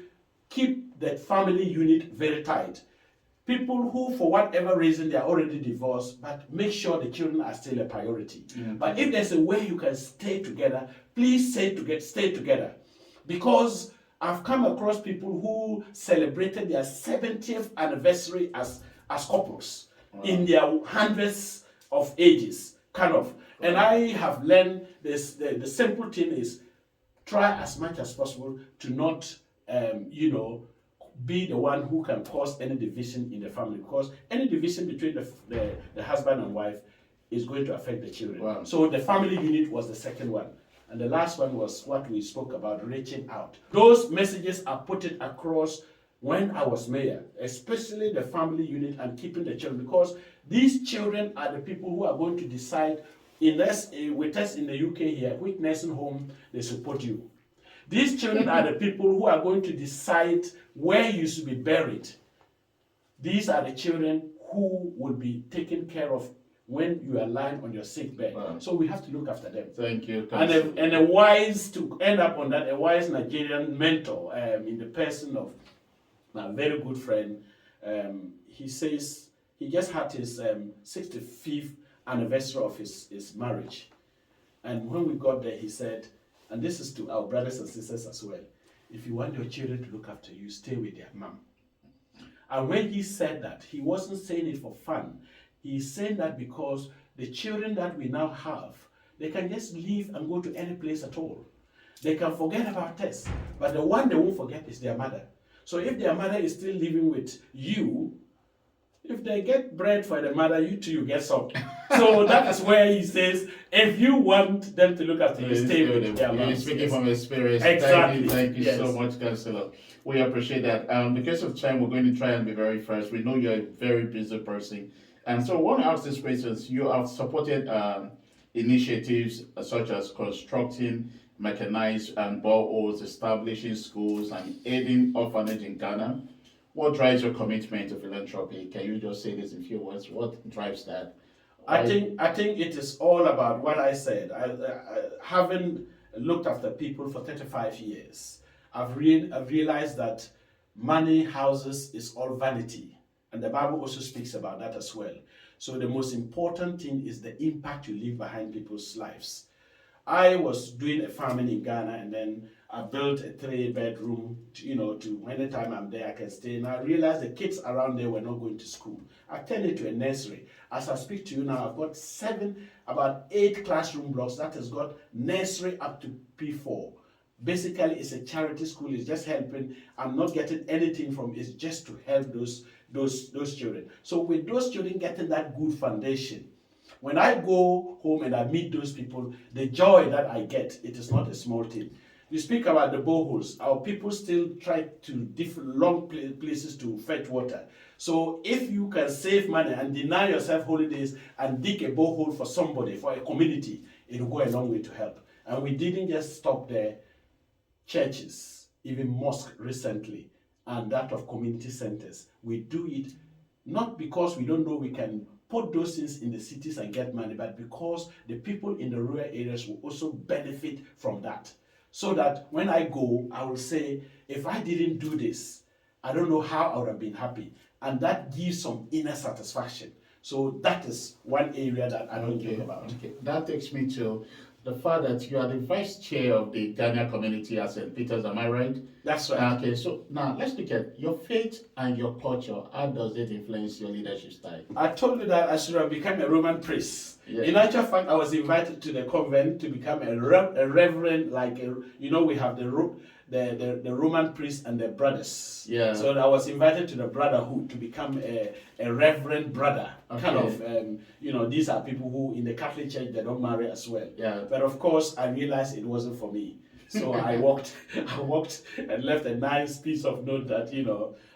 keep that family unit very tight. People who, for whatever reason, they are already divorced, but make sure the children are still a priority. But if there's a way you can stay together, please stay together. Because I've come across people who celebrated their 70th anniversary as couples in their hundreds of ages, kind of. And I have learned this, the simple thing is try as much as possible to not, be the one who can cause any division in the family, because any division between the husband and wife is going to affect the children. Wow. So the family unit was the second one. And the last one was what we spoke about, reaching out. Those messages are put it across when I was mayor, especially the family unit and keeping the children, because these children are the people who are going to decide with us in the UK here, which nursing home they support you. These children are the people who are going to decide where you should be buried. These are the children who will be taken care of when you are lying on your sick bed. Wow. So we have to look after them. Thank you. And a wise, to end up on that, a wise Nigerian mentor in the person of my very good friend. He says he just had his 65th anniversary of his marriage. And when we got there, he said, and this is to our brothers and sisters as well, if you want your children to look after you, stay with their mom. And when he said that, he wasn't saying it for fun. He's saying that because the children that we now have, they can just leave and go to any place at all. They can forget about us, but the one they won't forget is their mother. So if their mother is still living with you, if they get bread for the mother, you too, you get some. So that is where he says, if you want them to look after you, stay with their mom. You're speaking from experience. Exactly. Thank you so much, Councillor. We appreciate that. Because of time, we're going to try and be very fast. We know you're a very busy person. And so I want to ask these questions. You have supported initiatives such as constructing mechanized and boreholes, establishing schools, and aiding orphanage in Ghana. What drives your commitment to philanthropy? Can you just say this in few words? What drives that? I think it is all about what I said. I having looked after people for 35 years, I've realized that money, houses is all vanity. And the Bible also speaks about that as well. So the most important thing is the impact you leave behind people's lives. I was doing a farming in Ghana, and then I built a 3-bedroom, to anytime I'm there I can stay. And I realized the kids around there were not going to school. I turned it to a nursery. As I speak to you now, I've got about 8 classroom blocks that has got nursery up to P4. Basically, it's a charity school. It's just helping. I'm not getting anything from it. It's just to help those children. So with those children getting that good foundation, when I go home and I meet those people, the joy that I get, it is not a small thing. You speak about the boreholes. Our people still try to different long places to fetch water. So if you can save money and deny yourself holidays and dig a borehole for somebody, for a community, it will go a long way to help. And we didn't just stop there. Churches, even mosque recently, and that of community centers. We do it not because we don't know we can put those things in the cities and get money, but because the people in the rural areas will also benefit from that. So that when I go, I will say, if I didn't do this, I don't know how I would have been happy. And that gives some inner satisfaction. So that is one area that I don't joke about. Okay. That takes me to the fact that you are the vice chair of the Ghana community at St. Peter's, am I right? That's right. Okay, so now let's look at your faith and your culture. How does it influence your leadership style? I told you that I should have become a Roman priest. Yeah. In actual fact, I was invited to the convent to become a reverend, we have the Roman priest and the brothers. Yeah. So I was invited to the brotherhood to become a reverend brother. Okay. Kind of, these are people who in the Catholic Church, they don't marry as well. Yeah. But of course, I realized it wasn't for me. So I walked and left a nice piece of note that,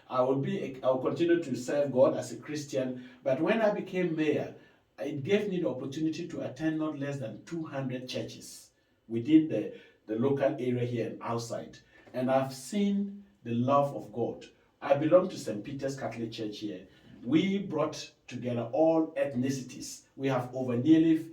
I will continue to serve God as a Christian. But when I became mayor, it gave me the opportunity to attend not less than 200 churches within the local area here and outside. And I've seen the love of God. I belong to St. Peter's Catholic Church here. We brought together all ethnicities. We have over nearly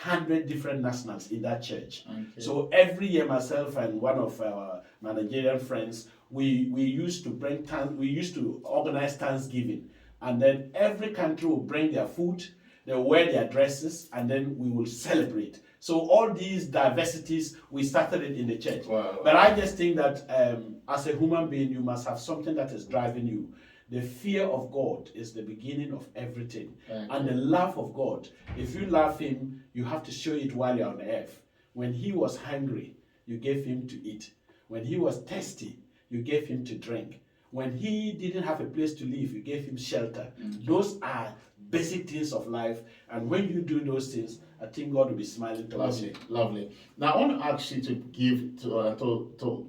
100 different nationals in that church. Okay. So every year, myself and one of our Nigerian friends, we used to organize Thanksgiving. And then every country will bring their food. they wear their dresses, and then we will celebrate. So all these diversities, we started it in the church. Wow. But I just think that as a human being, you must have something that is driving you. The fear of God is the beginning of everything. And the love of God. If you love him, you have to show it while you're on earth. When he was hungry, you gave him to eat. When he was thirsty, you gave him to drink. When he didn't have a place to live, you gave him shelter. Those are basic things of life. And when you do those things, I think God will be smiling towards you. Lovely. Now, I want to ask you to give to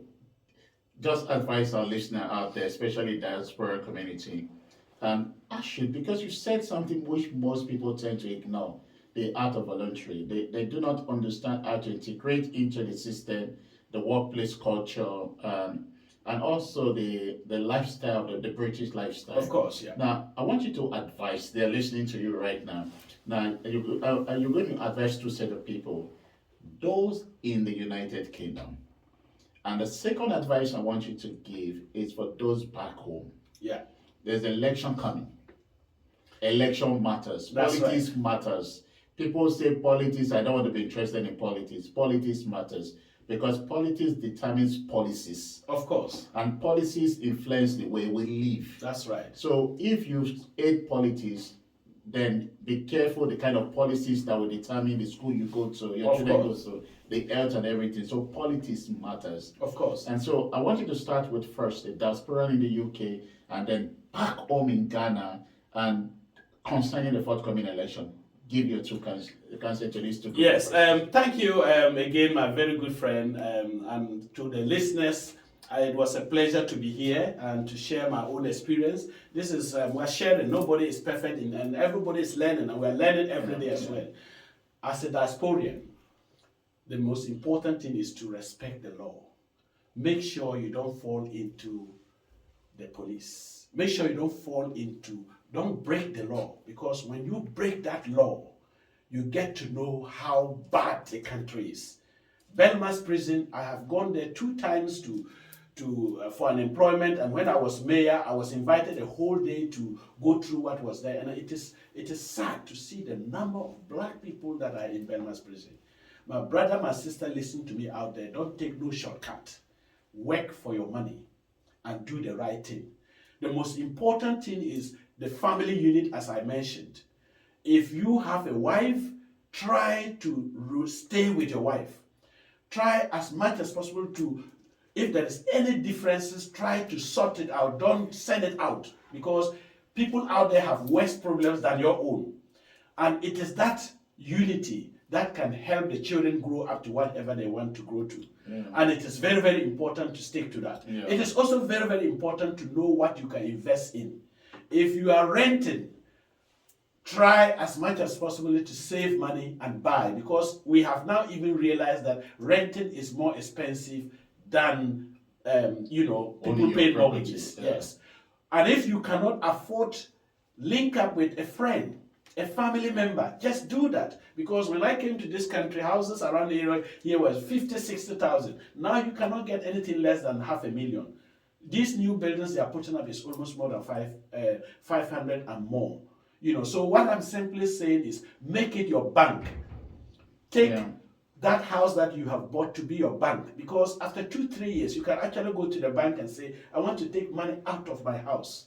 just advise our listener out there, especially diaspora community. Actually, because you said something which most people tend to ignore, the art of voluntary. They do not understand how to integrate into the system, the workplace culture, and also the lifestyle, the British lifestyle. Of course, yeah. Now, I want you to advise, they're listening to you right now. Now, you're going to advise two set of people, those in the United Kingdom. And the second advice I want you to give is for those back home. Yeah. There's an election coming. Election matters. That's Politics right. matters. People say politics, I don't want to be interested in politics. Politics matters because politics determines policies. Of course. And policies influence the way we live. That's right. So if you hate politics, then be careful the kind of policies that will determine the school you go to, your children go to, the health and everything. So politics matters. Of course. And so I want you to start with first the diaspora in the UK and then back home in Ghana and concerning the forthcoming election. Give your two counsel to these two. Yes, thank you again, my very good friend, and to the listeners. It was a pleasure to be here and to share my own experience. This is, we're sharing, nobody is perfect and everybody is learning, and we're learning every day as well. As a diasporian, the most important thing is to respect the law. Make sure you don't fall into the police. Make sure you don't break the law, because when you break that law, you get to know how bad the country is. Belmarsh prison, I have gone there 2 times for an employment, and when I was mayor, I was invited a whole day to go through what was there, and it is sad to see the number of black people that are in Belmarsh prison. My brother, my sister, listen to me out there. Don't take no shortcut. Work for your money and do the right thing. The most important thing is the family unit, as I mentioned. If you have a wife, try to stay with your wife. Try as much as possible to, if there is any differences, try to sort it out. Don't send it out, because people out there have worse problems than your own. And it is that unity that can help the children grow up to whatever they want to grow to. Yeah. And it is very, very important to stick to that. Yeah. It is also very, very important to know what you can invest in. If you are renting, try as much as possible to save money and buy, because we have now even realized that renting is more expensive than people paying mortgages. Yeah. Yes. And if you cannot afford, link up with a friend, a family member. Just do that. Because when I came to this country, houses around the area here was 50, 60,000. Now you cannot get anything less than $500,000. These new buildings they are putting up is almost more than 500 and more. So what I'm simply saying is make it your bank. Take that house that you have bought to be your bank, because after 2-3 years you can actually go to the bank and say, I want to take money out of my house.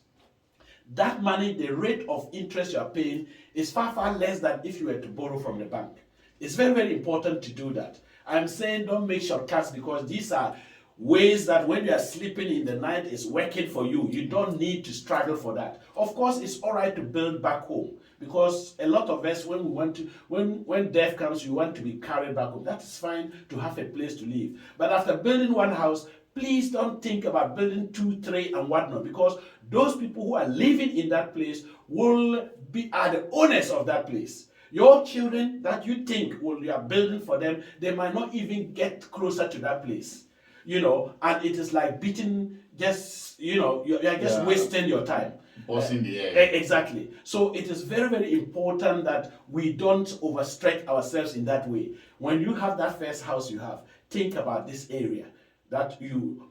That money, the rate of interest you are paying is far, far less than if you were to borrow from the bank. It's very, very important to do that. I'm saying don't make shortcuts, because these are ways that when you are sleeping in the night is working for you. You don't need to struggle for that. Of course, it's all right to build back home, because a lot of us, when death comes, you want to be carried back home. That is fine to have a place to live. But after building one house, please don't think about building 2, 3 and whatnot, because those people who are living in that place are the owners of that place. Your children that you think you are building for them, they might not even get closer to that place. And it is like beating, you're just wasting your time. Bossing the air. Exactly. So it is very, very important that we don't overstretch ourselves in that way. When you have that first house you have, think about this area. that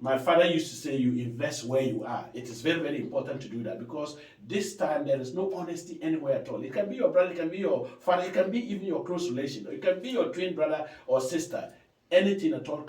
my father used to say, you invest where you are. It is very, very important to do that, because this time there is no honesty anywhere at all. It can be your brother, it can be your father, it can be even your close relation, or it can be your twin brother or sister. Anything at all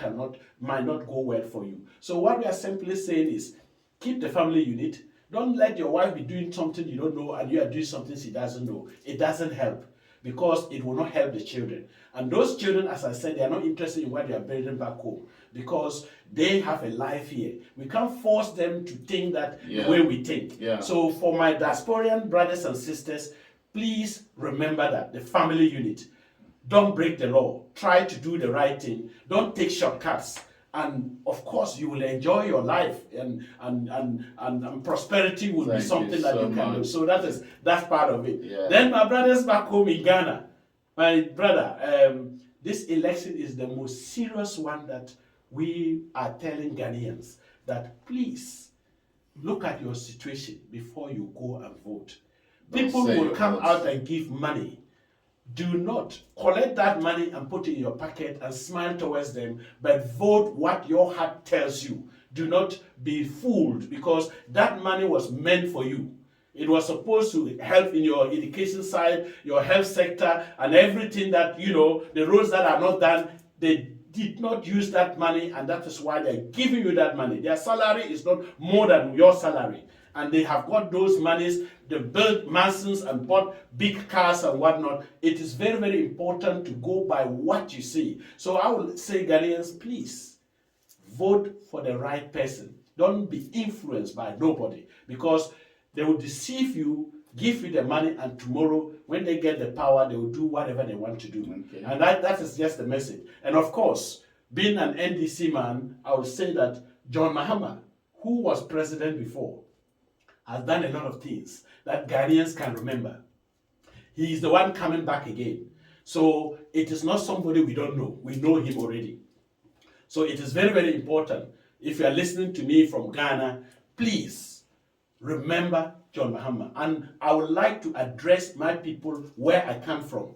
might not go well for you. So what we are simply saying is, keep the family unit. Don't let your wife be doing something you don't know and you are doing something she doesn't know. It doesn't help, because it will not help the children. And those children, as I said, they are not interested in what they are bringing back home, because they have a life here. We can't force them to think that the way we think. Yeah. So for my diasporian brothers and sisters, please remember that the family unit. Don't break the law. Try to do the right thing. Don't take shortcuts. And of course, you will enjoy your life, and prosperity will be something that you can do. So that's part of it. Yeah. Then my brothers back home in Ghana, my brother, this election is the most serious one that we are telling Ghanaians that please look at your situation before you go and vote. People will come out and give money. Do not collect that money and put it in your pocket and smile towards them, but vote what your heart tells you. Do not be fooled, because that money was meant for you. It was supposed to help in your education side, your health sector, and everything that, the roads that are not done. They did not use that money, and that is why they're giving you that money. Their salary is not more than your salary. And they have got those monies, they built mansions and bought big cars and whatnot. It is very, very important to go by what you see. So I will say, Ghanaians, please vote for the right person. Don't be influenced by nobody, because they will deceive you, give you the money, and tomorrow, when they get the power, they will do whatever they want to do. Okay. And that is just the message. And of course, being an NDC man, I would say that John Mahama, who was president before, has done a lot of things that Ghanaians can remember. He is the one coming back again. So it is not somebody we don't know. We know him already. So it is very, very important. If you are listening to me from Ghana, please remember John Mahama. And I would like to address my people where I come from.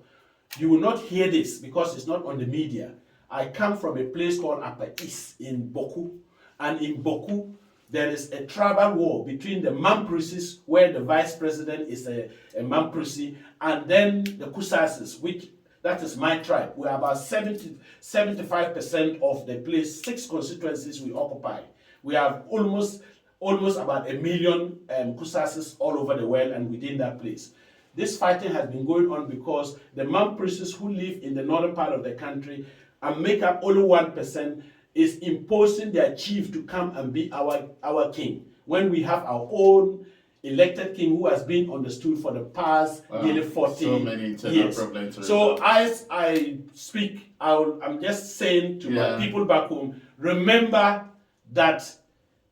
You will not hear this because it's not on the media. I come from a place called Upper East in Boku. And in Boku, there is a tribal war between the Mamprisis, where the vice president is a Mamprisi, and then the Kusasis, which that is my tribe. We are about 75% of the place, 6 constituencies we occupy. We have almost about 1 million Kusasis all over the world and within that place. This fighting has been going on because the Mamprisis who live in the northern part of the country and make up only 1%, is imposing their chief to come and be our king, when we have our own elected king who has been on the stool for the past nearly 40 so many internal years. Problems. So as I speak, I'm just saying to my people back home, remember that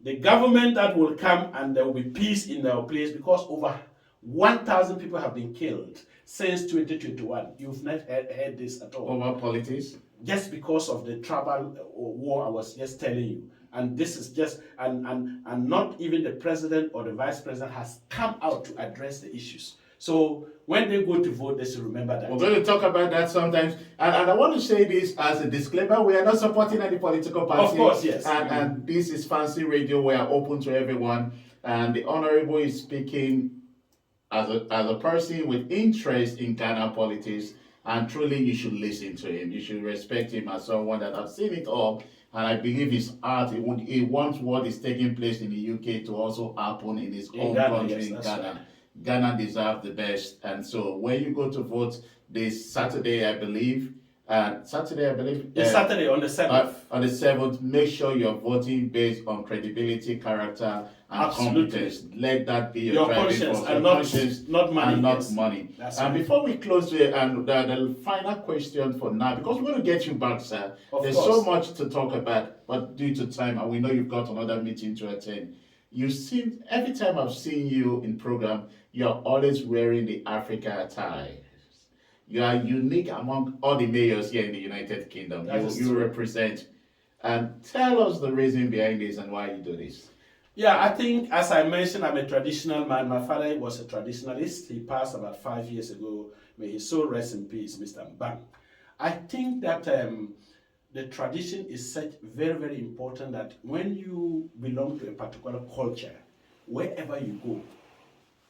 the government that will come, and there will be peace in our place, because over 1,000 people have been killed since 2021. You've not heard this at all. Over politics? Just because of the tribal war I was just telling you. And this is just, and not even the president or the vice president has come out to address the issues. So when they go to vote, they should remember that. We're going to talk about that sometimes. And I want to say this as a disclaimer. We are not supporting any political party. Of course, yes. And this is Fancy Radio. We are open to everyone. And the Honorable is speaking as a person with interest in Ghana politics. And truly, you should listen to him. You should respect him as someone that has seen it all. And I believe his art, he wants what is taking place in the UK to also happen in his own country, in Ghana. Right. Ghana deserves the best. And so when you go to vote this Saturday, I believe, It's Saturday on the 7th. On the 7th, make sure you're voting based on credibility, character, and competence. Let that be your driving force. And not money. And not money. That's and right. before we close the final question for now, because we're going to get you back, sir. There's course. so much to talk about, but due to time, and we know you've got another meeting to attend. You seem, every time I've seen you in program, you're always wearing the Africa tie. You are unique among all the mayors here in the United Kingdom. You represent. And tell us the reason behind this and why you do this. Yeah, I think, as I mentioned, I'm a traditional man. My father was a traditionalist. He passed about 5 years ago. May his soul rest in peace, Mr. Mbang. I think that the tradition is such very, very important that when you belong to a particular culture, wherever you go,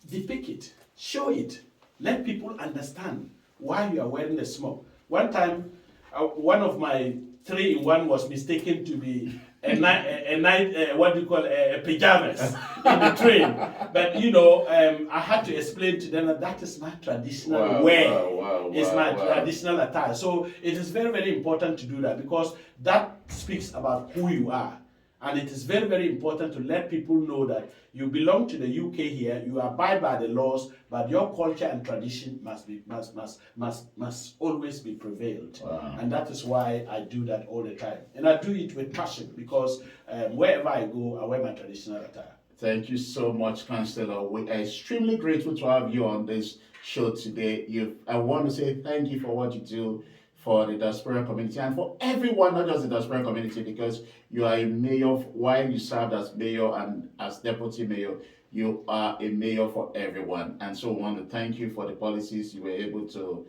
depict it, show it, let people understand why you are wearing the smock. One time, one of my 3-in-1 was mistaken to be a night, what do you call a pajamas in the train. But I had to explain to them that that is my traditional wear. It's my traditional attire. So it is very, very important to do that because that speaks about who you are. And it is very, very important to let people know that you belong to the UK here, you abide by the laws, but your culture and tradition must always be prevailed. Wow. And that is why I do that all the time. And I do it with passion because wherever I go, I wear my traditional attire. Thank you so much, Councillor. We are extremely grateful to have you on this show today. I want to say thank you for what you do for the diaspora community and for everyone, not just the diaspora community, because you are a mayor. While you served as mayor and as deputy mayor, you are a mayor for everyone. And so I want to thank you for the policies you were able to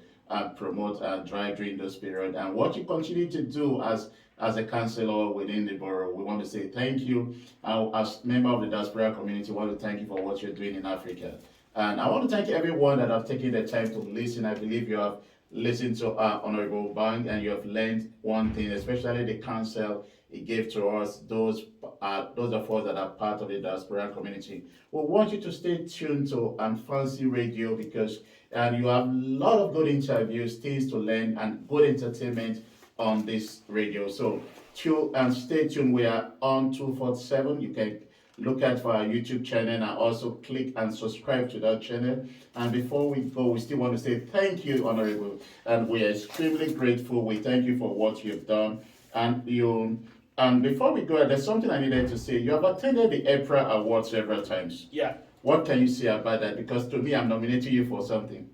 promote and drive during this period and what you continue to do as a councillor within the borough. We want to say thank you. As member of the diaspora community, I want to thank you for what you're doing in Africa. And I want to thank everyone that have taken the time to listen. I believe you have listened to Honorable Mbang and you have learned one thing, especially the counsel he gave to us, those of us that are part of the diaspora community. We want you to stay tuned to Fancy Radio because you have a lot of good interviews, things to learn, and good entertainment on this radio. So stay tuned. We are on 247. You can look at for our YouTube channel and also click and subscribe to that channel. And before we go, we still want to say thank you, Honorable, and we are extremely grateful. We thank you for what you've done. And before we go, there's something I needed to say. You have attended the EPRA Award several times. Yeah. What can you say about that? Because to me, I'm nominating you for something.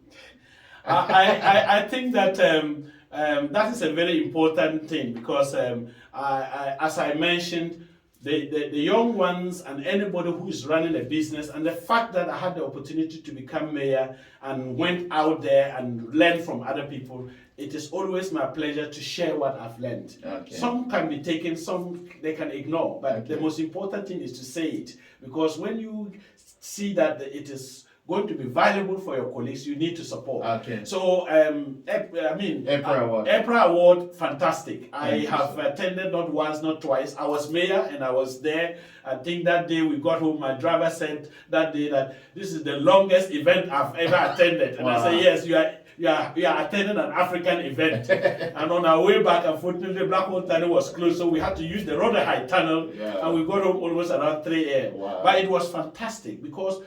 I think that that is a very important thing because as I mentioned, the young ones and anybody who is running a business, and the fact that I had the opportunity to become mayor and went out there and learned from other people, it is always my pleasure to share what I've learned. Okay. Some can be taken, some they can ignore, but the most important thing is to say it, because when you see that it is going to be valuable for your colleagues, you need to support. Okay. So, EPRA Award. EPRA Award, fantastic. I have attended not once, not twice. I was mayor and I was there. I think that day we got home, my driver said that day that this is the longest event I've ever attended. And I said, yes, you are attending an African event. And on our way back, unfortunately, Blackwell Tunnel was closed, so we had to use the Rotherhithe Tunnel, and we got home almost around 3 a.m. Wow. But it was fantastic because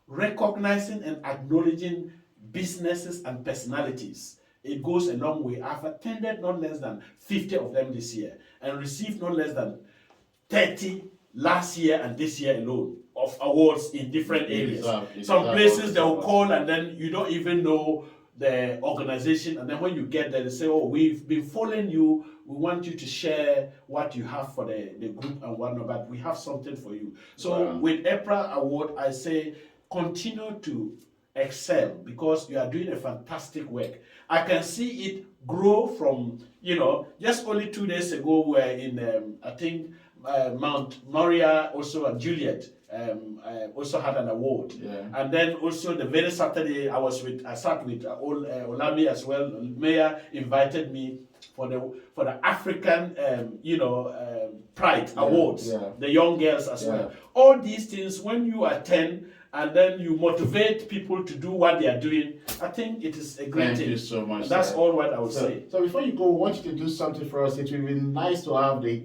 recognizing and acknowledging businesses and personalities, it goes a long way. I've attended not less than 50 of them this year and received not less than 30 last year and this year alone of awards in different areas. Some places they'll call and then you don't even know the organization, and then when you get there they say, oh, we've been following you, we want you to share what you have for the group and whatnot, but we have something for you. So with EPRA Award, I say continue to excel because you are doing a fantastic work. I can see it grow from, just only 2 days ago we were in, I think, Mount Moriah also, and Juliet also had an award. Yeah. And then also the very Saturday I sat with Olami as well. Mayor invited me for the African Pride Awards, the young girls as well. All these things, when you attend and then you motivate people to do what they are doing, I think it is a great thing. Thank you so much. And that's all what I would say. So before you go, we want you to do something for us. It would be nice to have the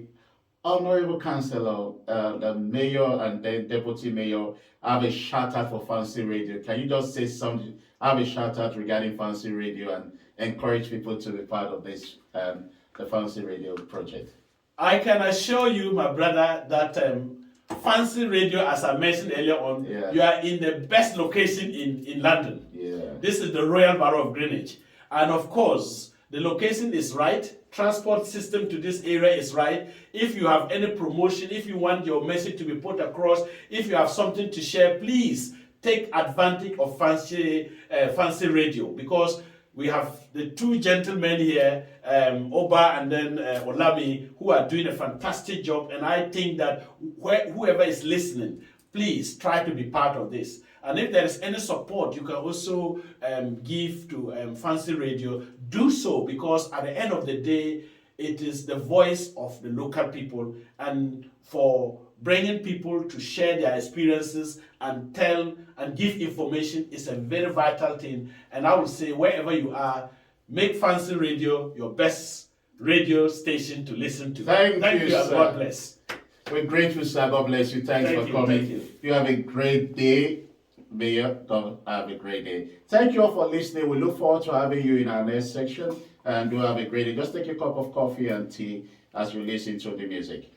Honorable Councillor, the Mayor and then Deputy Mayor, have a shout out for Fancy Radio. Can you just say something, have a shout out regarding Fancy Radio and encourage people to be part of this, the Fancy Radio project? I can assure you, my brother, that Fancy Radio, as I mentioned earlier on, you are in the best location in London. Yeah. This is the Royal Borough of Greenwich. And of course, the location is right. Transport system to this area is right. If you have any promotion, if you want your message to be put across, if you have something to share, please take advantage of Fancy Radio, because we have the two gentlemen here, Oba and then Olami, who are doing a fantastic job. And I think that whoever is listening, please try to be part of this. And if there is any support you can also give to Fancy Radio, do so, because at the end of the day, it is the voice of the local people, and for bringing people to share their experiences and tell and give information is a very vital thing. And I would say, wherever you are, make Fancy Radio your best radio station to listen to. Thank you, and sir. God bless. We're grateful, sir. God bless you. Thanks for coming. Thank you. You have a great day. Mayor, have a great day. Thank you all for listening. We look forward to having you in our next section. And do have a great day. Just take a cup of coffee and tea as we listen to the music.